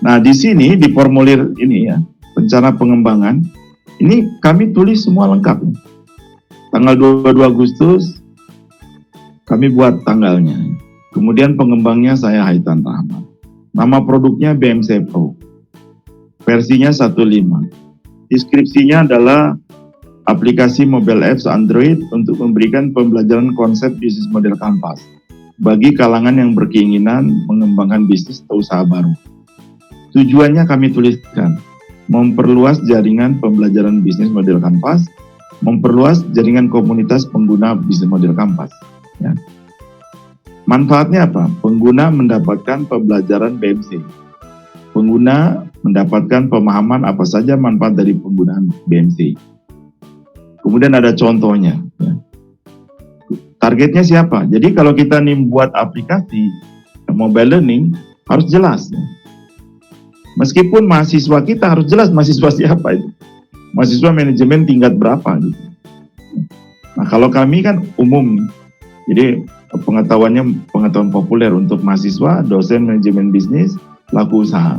Nah, di sini di formulir ini ya, rencana pengembangan, ini kami tulis semua lengkap. Tanggal 22 Agustus kami buat tanggalnya. Kemudian pengembangnya saya Haitan Rahmat. Nama produknya BMC Pro. Versinya 1.5. Deskripsinya adalah aplikasi mobile apps Android untuk memberikan pembelajaran konsep bisnis model Kanvas bagi kalangan yang berkeinginan mengembangkan bisnis atau usaha baru. Tujuannya kami tuliskan, memperluas jaringan pembelajaran bisnis model Kanvas, memperluas jaringan komunitas pengguna bisnis model Kanvas. Ya. Manfaatnya apa? Pengguna mendapatkan pembelajaran BMC. Pengguna mendapatkan pemahaman apa saja manfaat dari penggunaan BMC. Kemudian ada contohnya. Ya. Targetnya siapa? Jadi kalau kita nih buat aplikasi mobile learning harus jelas. Ya. Meskipun mahasiswa kita harus jelas mahasiswa siapa itu. Mahasiswa manajemen tingkat berapa gitu. Nah kalau kami kan umum, jadi pengetahuan populer untuk mahasiswa, dosen manajemen bisnis, pelaku usaha.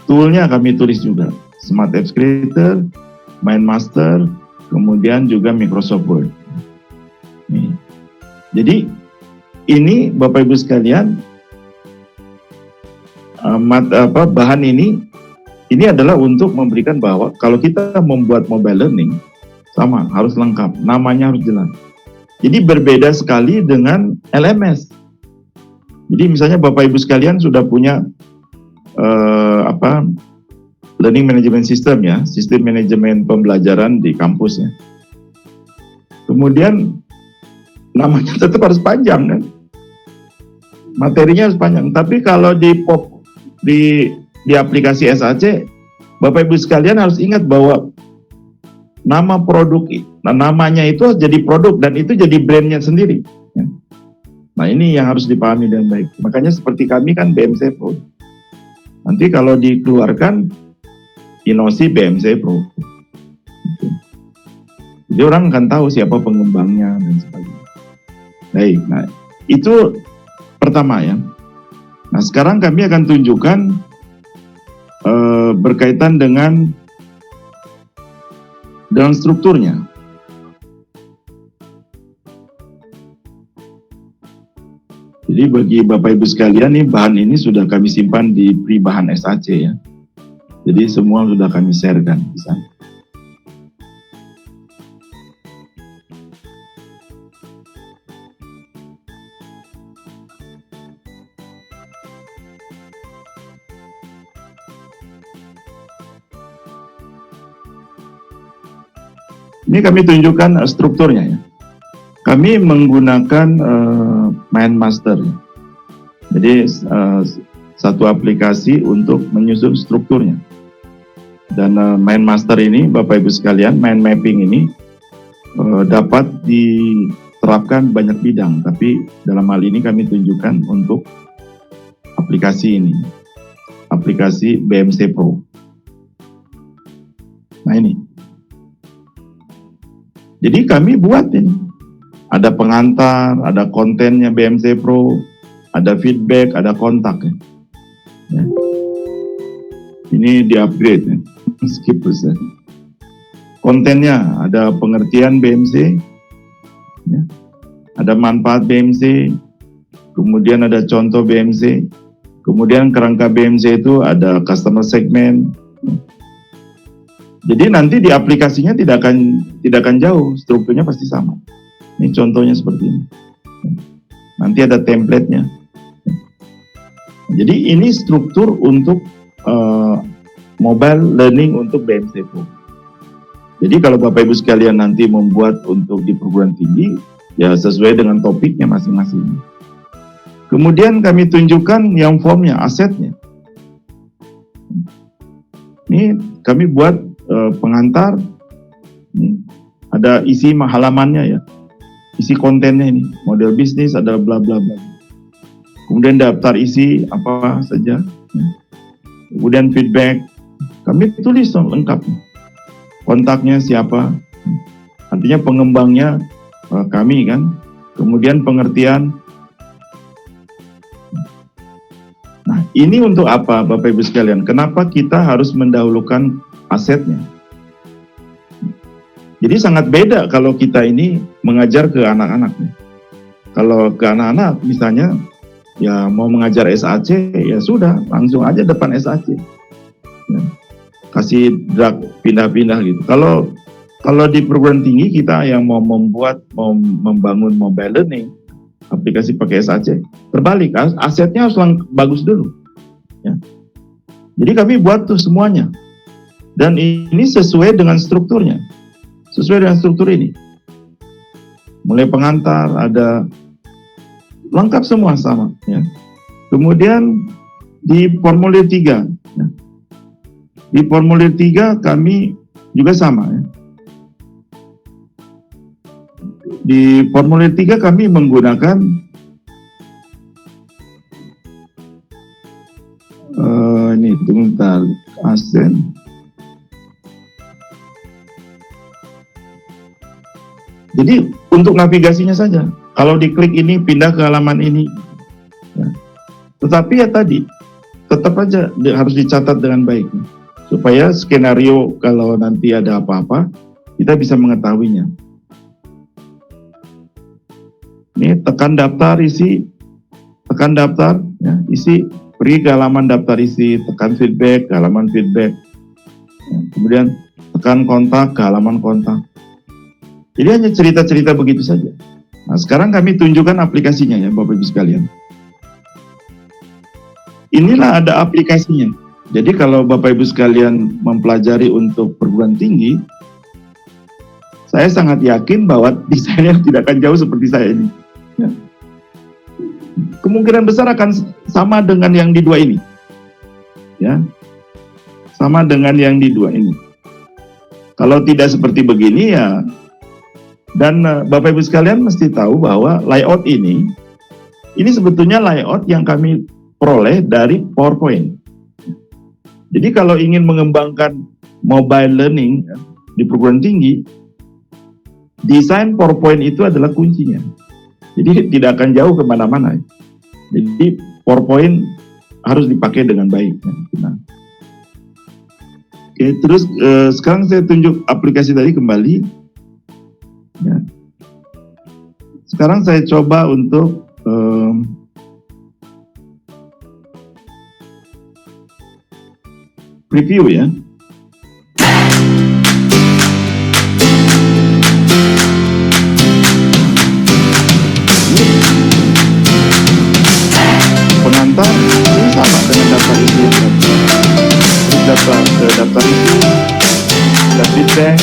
Toolnya kami tulis juga, Smart Apps Creator, MindMaster, kemudian juga Microsoft Word. Nih. Jadi ini Bapak Ibu sekalian, bahan ini adalah untuk memberikan bahwa kalau kita membuat mobile learning sama harus lengkap, namanya harus jelas. Jadi berbeda sekali dengan LMS. Jadi misalnya Bapak Ibu sekalian sudah punya learning management system ya, sistem manajemen pembelajaran di kampus ya. Kemudian namanya tetap harus panjang kan, materinya harus panjang. Tapi kalau di aplikasi SAC, Bapak Ibu sekalian harus ingat bahwa nama produk, namanya itu jadi produk dan itu jadi brandnya sendiri. Ya. Nah ini yang harus dipahami dengan baik. Makanya seperti kami kan BMC Pro. Nanti kalau dikeluarkan Inosi BMC Pro. Jadi orang akan tahu siapa pengembangnya dan sebagainya. Baik, nah itu pertama ya. Nah sekarang kami akan tunjukkan berkaitan dengan strukturnya. Jadi bagi Bapak Ibu sekalian nih bahan ini sudah kami simpan di Pribahan SAC ya. Jadi semua sudah kami sharekan di sana. Ini kami tunjukkan strukturnya ya. Kami menggunakan MindMaster. Ya. Jadi satu aplikasi untuk menyusun strukturnya. Dan MindMaster ini Bapak Ibu sekalian, mind mapping ini dapat diterapkan banyak bidang, tapi dalam hal ini kami tunjukkan untuk aplikasi ini. Aplikasi BMC Pro. Nah ini. Jadi kami buat ini, ada pengantar, ada kontennya BMC Pro, ada feedback, ada kontak. Ya. Ini di-upgrade, ya. Skip ya. Kontennya ada pengertian BMC, ya. Ada manfaat BMC, kemudian ada contoh BMC, kemudian kerangka BMC itu ada customer segment. Ya. Jadi nanti di aplikasinya tidak akan jauh, strukturnya pasti sama. Ini contohnya seperti ini. Nanti ada template-nya. Jadi ini struktur untuk mobile learning untuk BMC Pro. Jadi kalau Bapak Ibu sekalian nanti membuat untuk di perguruan tinggi, ya sesuai dengan topiknya masing-masing. Kemudian kami tunjukkan yang formnya, asetnya. Ini kami buat pengantar, ini ada isi halamannya ya, isi kontennya ini, model bisnis, ada bla bla bla. Kemudian daftar isi apa saja, ya. Kemudian feedback, kami tulis lengkap, kontaknya siapa, artinya pengembangnya kami kan, kemudian pengertian. Nah ini untuk apa Bapak Ibu sekalian? Kenapa kita harus mendahulukan asetnya? Jadi sangat beda kalau kita ini mengajar ke anak-anak. Kalau ke anak-anak misalnya ya mau mengajar SAC ya sudah langsung aja depan SAC. Ya. Kasih drag pindah-pindah gitu. Kalau di perguruan tinggi kita yang mau membangun mobile learning aplikasi pakai SAC, terbalik, asetnya harus bagus dulu. Ya. Jadi kami buat tuh semuanya, dan ini sesuai dengan strukturnya, sesuai dengan struktur ini. Mulai pengantar, ada lengkap semua sama. Ya. Kemudian di formulir 3, ya. Di formulir 3 kami juga sama. Ya. Di formulir 3 kami menggunakan ini tunggu bentar, ASEN. Jadi untuk navigasinya saja. Kalau diklik ini pindah ke halaman ini. Ya. Tetapi ya tadi tetap aja harus dicatat dengan baik supaya skenario kalau nanti ada apa-apa kita bisa mengetahuinya. Ini tekan daftar isi, tekan daftar, ya, isi, pergi ke halaman daftar isi, tekan feedback, ke halaman feedback, ya, kemudian tekan kontak, ke halaman kontak. Jadi hanya cerita-cerita begitu saja. Nah sekarang kami tunjukkan aplikasinya ya Bapak Ibu sekalian. Inilah ada aplikasinya. Jadi kalau Bapak Ibu sekalian mempelajari untuk perguruan tinggi, saya sangat yakin bahwa desainnya tidak akan jauh seperti saya ini. Ya. Kemungkinan besar akan sama dengan yang di 2 ini. Ya. Sama dengan yang di 2 ini. Kalau tidak seperti begini ya, dan Bapak Ibu sekalian mesti tahu bahwa layout ini sebetulnya layout yang kami peroleh dari PowerPoint. Jadi kalau ingin mengembangkan mobile learning di perguruan tinggi, desain PowerPoint itu adalah kuncinya. Jadi tidak akan jauh kemana-mana. Jadi PowerPoint harus dipakai dengan baik. Nah. Oke, terus sekarang saya tunjuk aplikasi tadi kembali. Ya. Sekarang saya coba untuk preview ya. Pengantar ini sama dengan daftar isi, daftar isi, dan feedback,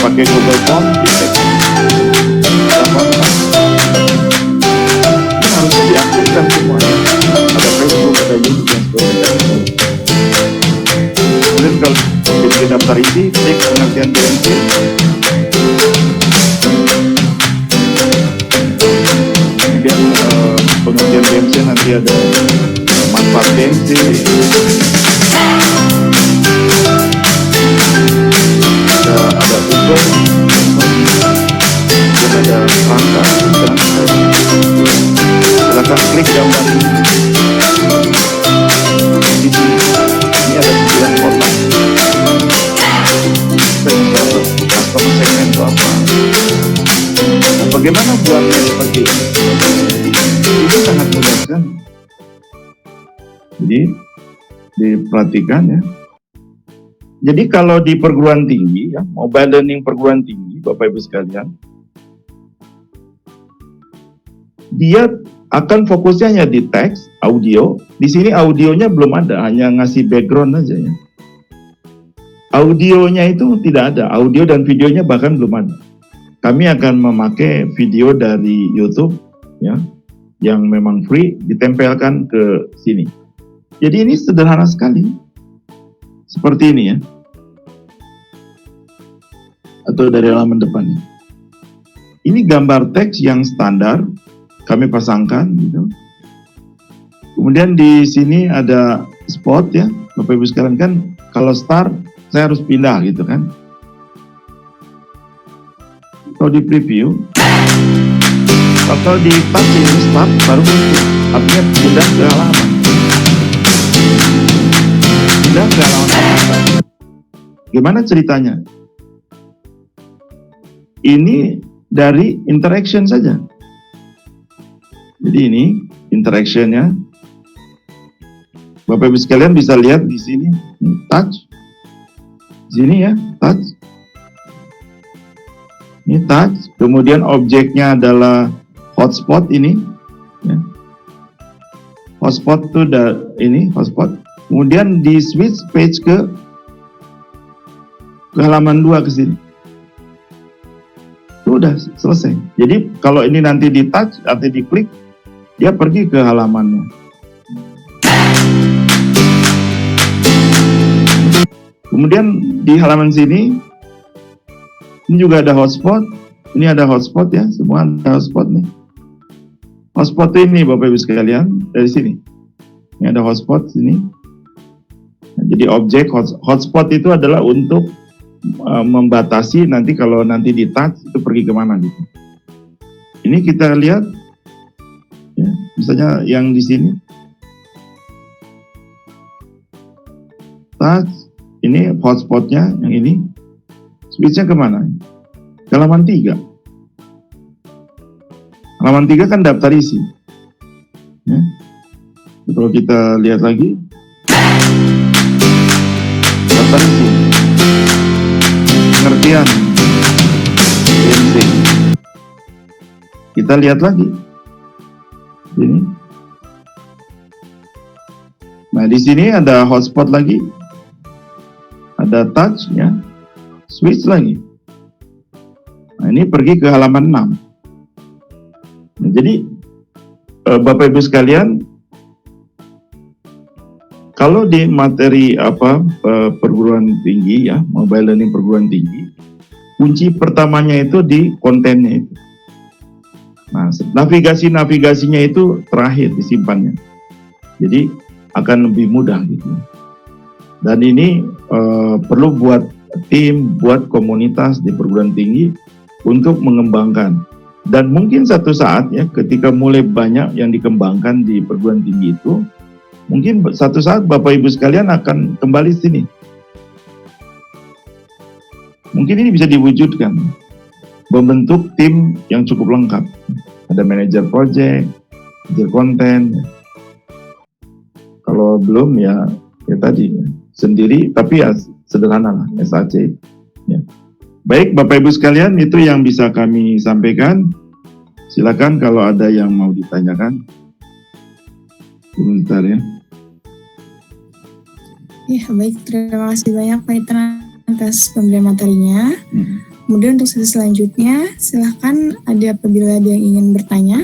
pakai Google Form, feedback. Ini harus diaktifkan semuanya. Ada Facebook, ada YouTube dan sebagainya. Kemudian kalau di daftar isi, klik pengertian BMC. Kemudian pengertian BMC nanti ada manfaat BMC, ada unsur, dan ada rangka. Silakan klik gambar ini. Ini ada 9 kotak. Customer segmen itu apa? Nah, bagaimana buatnya seperti ini? Itu sangat mudah kan? Jadi diperhatikan ya. Jadi kalau di perguruan tinggi ya, mobile learning perguruan tinggi, Bapak Ibu sekalian, dia akan fokusnya hanya di teks, audio. Di sini audionya belum ada, hanya ngasih background aja ya. Audionya itu tidak ada, audio dan videonya bahkan belum ada. Kami akan memakai video dari YouTube ya, yang memang free, ditempelkan ke sini. Jadi ini sederhana sekali. Seperti ini ya. Atau dari halaman depan. Ini gambar teks yang standar kami pasangkan gitu. Kemudian di sini ada spot ya. Bapak Ibu sekalian kan kalau start saya harus pindah gitu kan. Kalau di preview Kalau di touch ini start baru muncul, artinya pindah ke halaman. Pindah ke halaman apa? Gimana ceritanya? Ini dari interaction saja. Jadi ini interaction-nya. Bapak Ibu sekalian bisa lihat di sini, touch. Sini ya, touch. Ini touch. Kemudian objeknya adalah hotspot ini. Ya. Hotspot itu ini hotspot. Kemudian di switch page ke halaman 2 ke sini. Itu udah selesai. Jadi kalau ini nanti di touch atau diklik, dia pergi ke halamannya. Kemudian di halaman sini, ini juga ada hotspot. Ini ada hotspot ya, semua ada hotspot nih. Hotspot ini Bapak Ibu sekalian dari sini. Ini ada hotspot sini. Nah, jadi objek hotspot itu adalah untuk membatasi nanti kalau nanti di touch itu pergi kemana gitu. Ini kita lihat, ya, misalnya yang di sini. Touch. Ini hotspotnya yang ini, switchnya kemana? Ke halaman 3. Halaman 3 kan daftar isi. Ya. Kalau kita lihat lagi, daftar isi, pengertian, BNC. Kita lihat lagi, ini. Nah di sini ada hotspot lagi. Ada touch ya, switch lagi. Nah, ini pergi ke halaman 6. Nah, jadi Bapak Ibu sekalian, kalau di materi perguruan tinggi ya, mobile learning perguruan tinggi, kunci pertamanya itu di kontennya itu. Nah, navigasinya itu terakhir disimpannya. Jadi akan lebih mudah gitu. Dan ini perlu buat tim, buat komunitas di perguruan tinggi untuk mengembangkan. Dan mungkin satu saat ya, ketika mulai banyak yang dikembangkan di perguruan tinggi itu, mungkin satu saat Bapak Ibu sekalian akan kembali sini. Mungkin ini bisa diwujudkan, membentuk tim yang cukup lengkap. Ada manajer project, manajer konten. Kalau belum ya tadi ya, sendiri, tapi ya sederhana lah, SAC. Ya. Baik Bapak Ibu sekalian, itu yang bisa kami sampaikan. Silakan kalau ada yang mau ditanyakan. Sebentar ya. Ya baik, terima kasih banyak Pak Itra atas pemberian materinya. Kemudian untuk sesi selanjutnya, silakan apabila ada yang ingin bertanya.